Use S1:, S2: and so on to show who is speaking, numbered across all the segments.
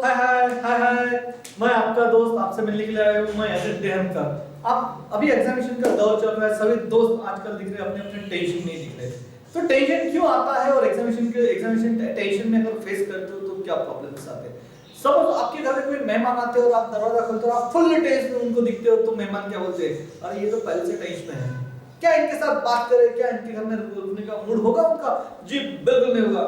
S1: हाय हाय हाय हाय। मैं आपका दोस्त आपसे मिलने के लिए आया हूँ। मैं अजय देहमकर। आप अभी एग्जामिनेशन का दौर चल रहा है। सभी दोस्त आजकल दिख रहे हैं अपने अपने टेंशन में दिख रहे हैं। तो टेंशन क्यों आता है और एग्जामिनेशन टेंशन में अगर फेस करते हो तो क्या प्रॉब्लम्स आते हैं? सपोज आपके घर में कोई मेहमान आते हैं और आप दरवाजा खोलते हो, आप फुल टेंशन में उनको दिखते हो, तो मेहमान क्या बोलते हैं? अरे ये तो पहले से टेंशन में है, क्या इनके साथ बात करें, क्या इनके घर में रुकने का मूड होगा उनका? जी बिल्कुल नहीं होगा।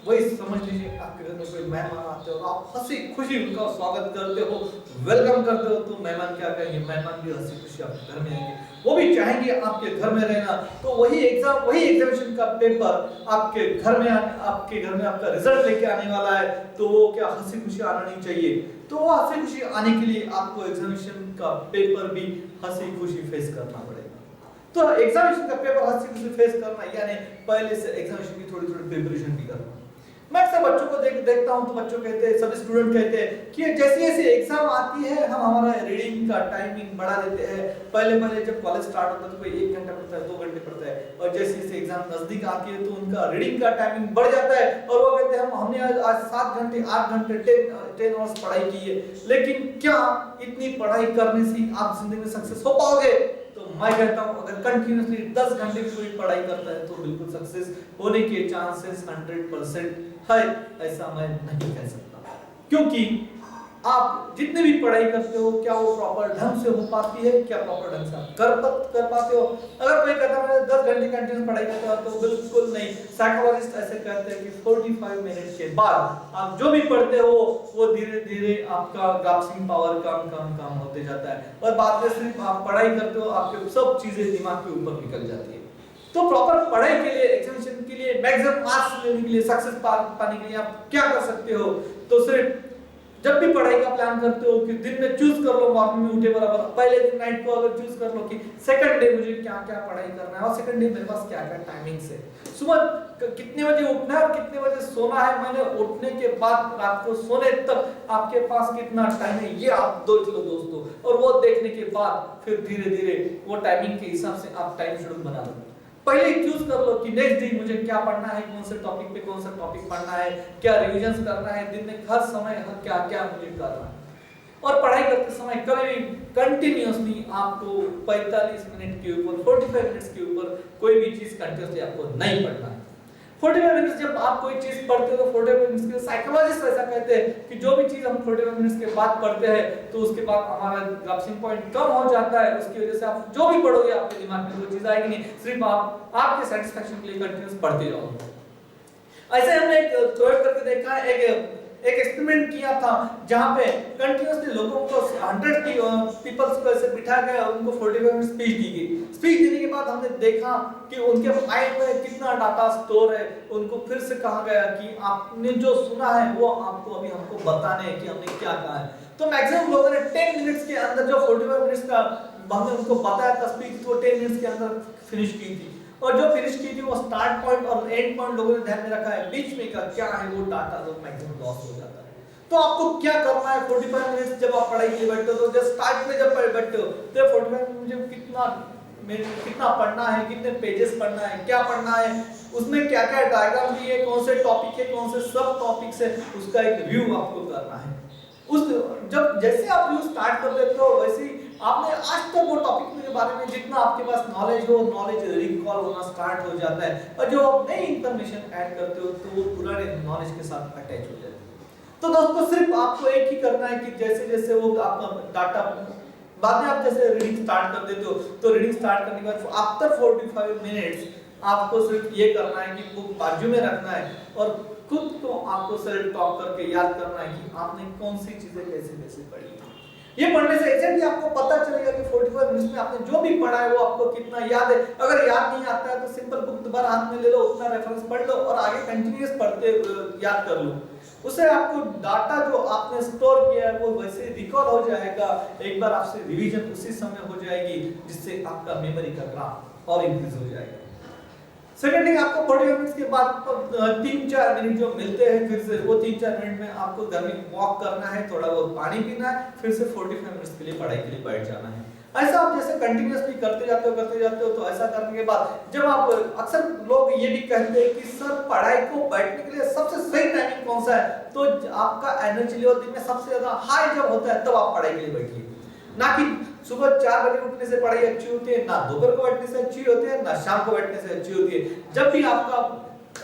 S1: वही समझ लीजिए आपके घर में कोई मेहमान आते हो, आप हंसी खुशी उनका स्वागत करते हो, वेलकम करते हो, तो मेहमान क्या कहेंगे? मेहमान भी हंसी खुशी आपके घर में आएंगे, वो भी चाहेंगे आपके घर में रहना। तो वही एग्जामिनेशन का पेपर आपके घर में आपका रिजल्ट लेके आने वाला है, तो वो क्या हंसी खुशी आना नहीं चाहिए? तो वो हंसी खुशी आने के लिए आपको एग्जामिनेशन का पेपर भी हंसी खुशी फेस करना पड़ेगा। तो एग्जामिनेशन का पेपर हंसी खुशी फेस करना यानी पहले से एग्जामिनेशन की थोड़ी थोड़ी प्रिपरेशन भी करना। मैं अक्सर बच्चों को देखता हूं, तो बच्चों कहते हैं, सभी स्टूडेंट कहते हैं कि जैसे जैसे एग्जाम आती है हम हमारा रीडिंग का टाइमिंग बढ़ा देते हैं। पहले जब कॉलेज स्टार्ट होता है तो कोई 1 घंटा पढ़ता है, 2 घंटे पढ़ता है, और जैसे जैसे एग्जाम नजदीक आती है तो उनका रीडिंग का टाइमिंग बढ़ जाता है और वो कहते हैं हमने आज 7 घंटे 8 घंटे 10 आवर्स पढ़ाई की है। लेकिन क्या इतनी पढ़ाई करने से आप जिंदगी में सक्सेस हो पाओगे? तो मैं कहता हूं अगर कंटिन्यूअसली 10 घंटे की कोई पढ़ाई करता है तो बिल्कुल सक्सेस होने के चांसेस 100% है। ऐसा मैं नहीं कह सकता, क्योंकि आप जितने भी पढ़ाई करते हो क्या वो प्रॉपर ढंग से हो पाती है? क्या प्रॉपर ढंग से आप कर पाते हो? अगर कोई कहता है 10 घंटे कंटिन्यूअस पढ़ाई करता है तो बिल्कुल नहीं। साइकोलॉजिस्ट ऐसे कहते हैं कि 45 मिनट के बाद आप जो भी पढ़ते हो वो धीरे धीरे आपका ग्रास्पिंग पावर कम होते जाता है, और बाद में सिर्फ आप पढ़ाई करते हो, आपके सब चीजें दिमाग के ऊपर निकल जाती है। तो प्रॉपर पढ़ाई के लिए, एग्जामिनेशन के लिए, मैक्सिमम मार्क्स लेने के लिए, सक्सेस पाने के लिए आप क्या कर सकते हो? तो सिर्फ जब भी पढ़ाई का प्लान करते हो कि दिन में चूज कर लो, मॉर्निंग में उठे बराबर, पहले दिन नाइट को अगर चूज कर लो कि सेकंड डे मुझे क्या क्या पढ़ाई करना है और सेकंड डे मेरे पास क्या क्या टाइमिंग्स है, सुबह कितने बजे उठना है और कितने बजे सोना है, मैंने उठने के बाद रात को सोने तक आपके पास कितना टाइम है, ये आप देख लो दोस्तों। और वो देखने के बाद फिर धीरे धीरे वो टाइमिंग के हिसाब से आप टाइम शेड्यूल बना लो। पहले चूज कर लो कि नेक्स्ट डे मुझे क्या पढ़ना है, कौन से टॉपिक पे कौन सा टॉपिक पढ़ना है, क्या रिवीजन करना है, दिन में हर समय क्या क्या मुझे करना है। और पढ़ाई करते समय कभी भी कंटिन्यूअसली आपको 45 मिनट के ऊपर, 45 मिनट्स के ऊपर कोई भी चीज कंटिन्यूअसली आपको नहीं पढ़ना है। 45 मिनट्स जब आप कोई चीज पढ़ते हो तो 45 मिनट्स के साइकोलॉजिस्ट ऐसा कहते हैं कि जो भी चीज हम 45 मिनट्स के बाद पढ़ते हैं तो उसके बाद हमारा ग्रास्पिंग पॉइंट कम हो जाता है। उसकी वजह से आप जो भी पढ़ोगे आपके दिमाग में वो चीज आएगी नहीं, सिर्फ आप आपके सेटिस्फैक्शन के लिए कंटिन्यूअस पढ़ते रहोगे। ऐसे हमने एक प्रयोग करके देखा है, एक एक्सपेरिमेंट किया था जहां पे कंटिन्यूअसली लोगों को 100 पीपल्स को ऐसे बिठा गया, उनको 45 मिनट स्पीच दी गई। स्पीच देने के बाद हमने देखा कि उनके माइंड में कितना डाटा स्टोर है। उनको फिर से कहा गया कि आपने जो सुना है वो आपको अभी हमको बताने हैं कि हमने क्या कहा है। तो मैक्सिमम लोगों ने 10 मिनट्स के अंदर जो 45 मिनट्स का हमने उनको बताया था स्पीच, तो 10 मिनट्स के अंदर फिनिश की थी। और जो फिनिश की थी वो स्टार्ट पॉइंट और एंड पॉइंट लोगों ने ध्यान में रखा है, बीच में का क्या है वो डाटा जो मैक्सिमम लॉस हो जाता है। तो आपको क्या करना है 45 मिनट्स जब आप पढ़ाई के लिए बैठते हो, तो जब स्टार्ट में जब बैठते हो तो 45 मिनट मुझे कितना पढ़ना है, कितने पेजेस पढ़ना है, क्या पढ़ना है, उसमें क्या क्या डायग्राम भी है, कौन से टॉपिक है, कौन से सब टॉपिक्स है, उसका एक रिव्यू आपको करना है। उस जब जैसे आप रिव्यू स्टार्ट कर देते हो वैसे ही आपने आज तक वो टॉपिक के बारे में जितना आपके पास नॉलेज हो, नॉलेज रिकॉल होना स्टार्ट हो जाता है, और जो आप नई इंफॉर्मेशन ऐड करते हो तो वो पुराने नॉलेज के साथ अटैच हो जाती है। तो दोस्तों सिर्फ आपको एक ही करना है कि जैसे जैसे वो आपका डाटा, बाद में आप जैसे रीडिंग स्टार्ट कर देते हो तो रीडिंग स्टार्ट करने के बाद आफ्टर 45 मिनट्स आपको सिर्फ ये करना है कि बुक बाजू में रखना है और खुद को आपको सेल्फ टॉक करके याद करना है कि आपने कौन सी चीजें कैसे कैसे पढ़ी। ये पढ़ने से एग्जैक्टली आपको पता चलेगा कि 45 मिनट्स में आपने जो भी पढ़ा है वो आपको कितना याद है। अगर याद नहीं आता है तो सिंपल बुक दोबारा हाथ में ले लो, उतना रेफरेंस पढ़ लो और आगे कंटिन्यूअस पढ़ते याद कर लो। उससे आपको डाटा जो आपने स्टोर किया है वो वैसे रिकॉल हो जाएगा, एक बार आपसे रिवीजन उसी समय हो जाएगी, जिससे आपका मेमोरी का ग्राफ और इंक्रीज हो जाएगा। सेकंड थिंग, आपको 45 मिनट्स के बाद 3-4 मिनट जो मिलते हैं, फिर से वो 3-4 मिनट में आपको घर में वॉक करना है, थोड़ा बहुत पानी पीना है, फिर से 45 मिनट्स के लिए पढ़ाई के लिए बैठ जाना है। ऐसा आप जैसे कंटिन्यूअसली करते जाते हो तो ऐसा करने के बाद जब आप, अक्सर लोग ये भी कहते हैं कि सर पढ़ाई को बैठने के लिए सबसे सही टाइमिंग कौन सा है, तो आपका एनर्जी लेवल दिन में सबसे ज्यादा हाई जब होता है तब आप पढ़ाई के लिए बैठिए, ना कि सुबह 4 बजे उठने से पढ़ाई अच्छी होती है, ना दोपहर को बैठने से अच्छी होती है, ना शाम को बैठने से अच्छी होती है। जब भी आपका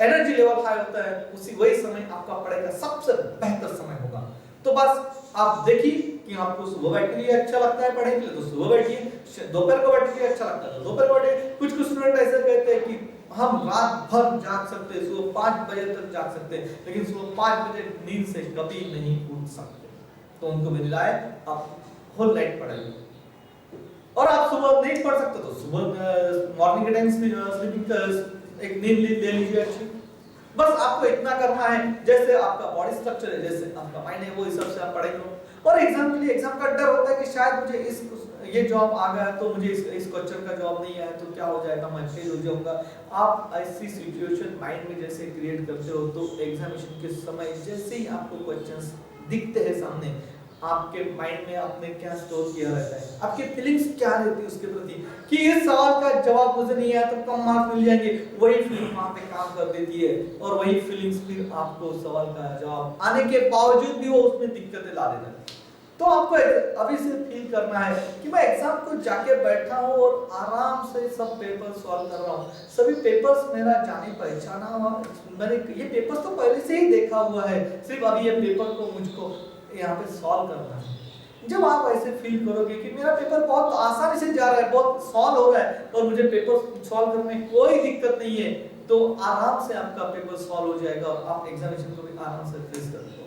S1: एनर्जी लेवल हाई होता है उसी वही समय आपका पढ़ाई का सबसे बेहतर समय होगा। तो बस आप देखिए कि आपको सुबह बैठने के लिए अच्छा लगता है पढ़ाई के लिए तो सुबह बैठिए, दोपहर को बैठने के लिए अच्छा लगता है तो दोपहर को बैठिए। कुछ स्टूडेंट ऐसे कहते हैं कि हम रात भर जाग सकते हैं, सुबह 5 बजे तक जाग सकते हैं, लेकिन सुबह 5 बजे नींद से कभी नहीं उठ सकते। तो उनको मेरी राय, आप होल नाइट पढ़ाइए। और आप सुबह नहीं पढ़ सकते तो सुबह मॉर्निंग के टाइम स्लीपिंग एक नींद ले लीजिए अच्छी। बस आपको इतना करना है, जैसे आपका बॉडी स्ट्रक्चर है, जैसे आपका माइंड है, वो हिसाब से आप पढ़ाई करो। और एग्जाम के लिए एग्जाम का डर होता है कि शायद मुझे ये जॉब आ गया तो मुझे इस क्वेश्चन का जवाब नहीं आया तो क्या हो जाएगा, मैं फेल हो जाऊंगा। आप ऐसी सिचुएशन माइंड में जैसे क्रिएट करते हो तो एग्जामिनेशन के समय जैसे ही आपको क्वेश्चंस दिखते हैं सामने, आपके माइंड में आपने क्या स्टोर किया रहता है, आपकी फीलिंग्स क्या रहती है उसके प्रति कि इस सवाल का जवाब मुझे नहीं आया तो कम मार्क्स मिल जाएंगे, वही फीलिंग वहां पे काम कर देती है और वही फीलिंग्स फिर आपको सवाल का जवाब आने के बावजूद भी वो उसमें दिक्कतें ला देता है। तो आपको अभी से फील करना है कि मैं एग्जाम को जाके बैठा हूँ और आराम से सब पेपर सॉल्व कर रहा हूँ, सभी पेपर्स मेरा जाने पहचाना हुआ, मैंने ये पेपर्स तो पहले से ही देखा हुआ है, सिर्फ अभी ये पेपर को मुझको यहाँ पे सॉल्व करना है। जब आप ऐसे फील करोगे कि मेरा पेपर बहुत आसानी से जा रहा है, बहुत सॉल्व हो रहा है और मुझे पेपर सॉल्व करने में कोई दिक्कत नहीं है, तो आराम से आपका पेपर सॉल्व हो जाएगा और आप एग्जामिनेशन को भी आराम से फेस कर लो।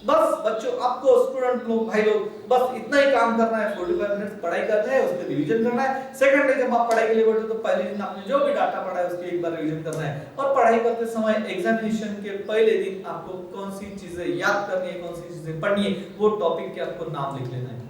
S1: बस बच्चों, आपको स्टूडेंट लोग, भाई लोग, बस इतना ही काम करना है। 45 मिनट्स पढ़ाई करना है, उसके रिवीजन करना है। सेकंड डे जब आप पढ़ाई के लिए बैठो तो पहले दिन आपने जो भी डाटा पढ़ा है उसकी एक बार रिवीजन करना है। और पढ़ाई करते समय एग्जामिनेशन के पहले दिन आपको कौन सी चीजें याद करनी है, कौन सी चीजें पढ़नी है, वो टॉपिक के आपको नाम लिख लेना है,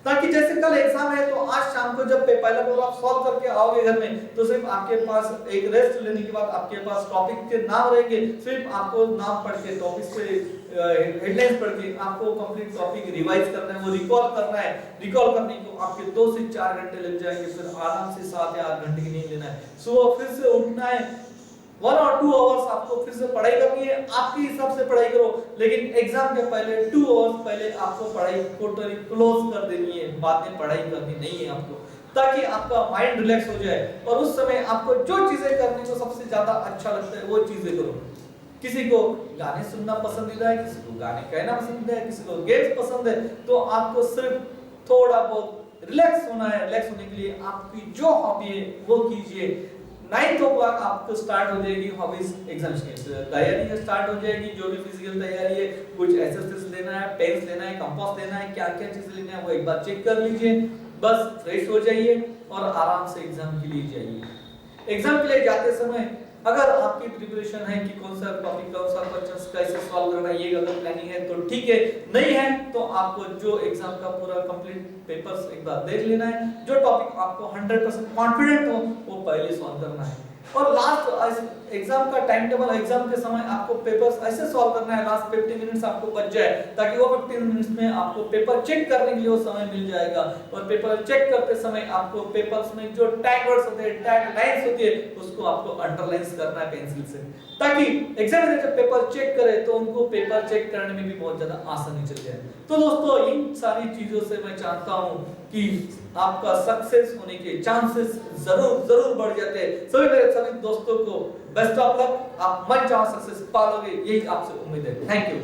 S1: ताकि जैसे कल एग्जाम है तो आज शाम को जब पहला पेपर आप सॉल्व करके आओगे घर में तो सिर्फ आपके पास एक रेस्ट लेने के बाद आपके पास टॉपिक के नाम रहेंगे, सिर्फ आपको नाम पढ़ के टॉपिक से हेडलाइंस पढ़ के आपको कंप्लीट टॉपिक रिवाइज करना है, वो रिकॉल करना है। रिकॉल करने को आपके 2 से 4 घंटे लग जाएंगे, फिर आराम से 7 या 8 घंटे की नींद लेना है, सुबह फिर से उठना है, 1 और 2 आवर्स आपको फिर से पढ़ाई करनी है। आपके हिसाब से पढ़ाई करो, लेकिन एग्जाम के पहले 2 आवर्स पहले आपको पढ़ाई टोटली क्लोज कर देनी है, बाद में पढ़ाई करनी नहीं है आपको, ताकि आपका माइंड रिलैक्स हो जाए और उस समय आपको जो चीजें करने को सबसे ज्यादा अच्छा लगता है वो चीजें करो। किसी को गाने सुनना पसंदीदा है, किसी को गाने कहना पसंद है, किसी को गेम्स पसंद है, तो आपको सिर्फ थोड़ा बहुत रिलैक्स होना है। रिलैक्स होने के लिए आपकी जो हॉबी है वो कीजिए। 9 o'clock आपको स्टार्ट हो जाएगी हॉबीज एग्जामिनेशन की तैयारी स्टार्ट हो जाएगी, जो भी फिजिकल तैयारी है, कुछ एक्सरसाइज लेना है, पेन्स लेना है, कंपास लेना है, क्या क्या चीजें लेना है वो एक बार चेक कर लीजिए। बस फ्रेश हो जाइए और आराम से एग्जाम के लिए जाइए। एग्जाम के लिए जाते समय अगर आपकी प्रिपरेशन है कि कौन सा टॉपिक, कौन सा क्वेश्चंस कैसे सॉल्व करना है, ये अगर प्लानिंग है तो ठीक है, नहीं है तो आपको जो एग्जाम का पूरा कंप्लीट पेपर्स एक बार देख लेना है, जो टॉपिक आपको 100% कॉन्फिडेंट हो वो पहले सॉल्व करना है। और लास्ट एग्जाम का टाइम टेबल, एग्जाम के समय आपको पेपर्स ऐसे सॉल्व करना है, लास्ट 15 मिनट्स आपको बच जाए, ताकि वो 15 मिनट्स में आपको पेपर चेक करने के लिए वो समय मिल जाएगा। और पेपर चेक करते समय आपको पेपर्स में जो टैग वर्ड्स होते हैं, टैग लाइंस होती है, उसको आपको अंडरलाइंस करना है पेंसिल से, ताकि एग्जामिनर जब पेपर चेक करे तो उनको पेपर चेक करने में भी बहुत ज्यादा आसानी चल जाए। तो दोस्तों, इन सारी चीजों से मैं चाहता हूं कि आपका सक्सेस होने के चांसेस जरूर बढ़ जाते हैं। सभी दोस्तों को बेस्ट ऑफ लक, आप मन चाहो सक्सेस पालोगे, यही आपसे उम्मीद है। Thank you.